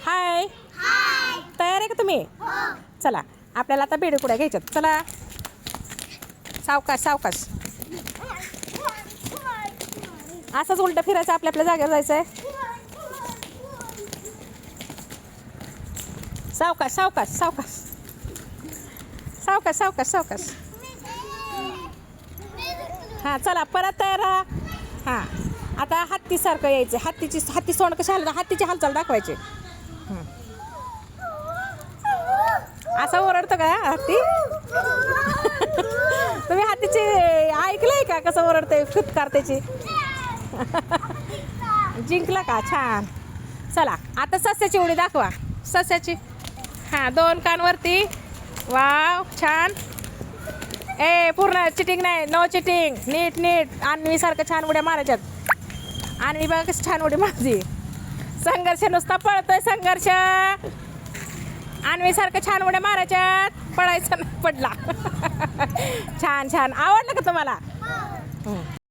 हाय. तयार आहे का तुम्ही? चला आपल्याला आता बेडकुड्या घ्यायच्यात. चला सावकाश सावकाश. असंच उलटं फिरायचं, आपल्या आपल्या जागेवर जायचं आहे. सावकाश सावकाश सावकाश सावकाश सावकाश सावकाश. हां चला परत तयार राहा. हां आता हत्तीसारखं यायचं. हत्ती सोंड कशी हत्तीची हालचाल दाखवायची. असं ओरडतं का हत्ती? तुम्ही हत्तीची ऐकलंय का कसं ओरडते फुटकार त्याची? जिंकला का? छान. चला आता सस्याची उडी दाखवा. सस्याची. हां 2 कान वरती. वाव छान. पूर्ण चिटिंग नाही, नो चिटिंग. नीट नीट अन्वी सारखं छान उड्या मारायच्यात. अन्वी बघा कशी छान उडी मारली. संघर्ष नुसता पळतोय संघर्ष. अन्वी सारखं छान उड्या मारायच्यात, पडायचं नाही पडला. छान छान. आवडलं का तुम्हाला?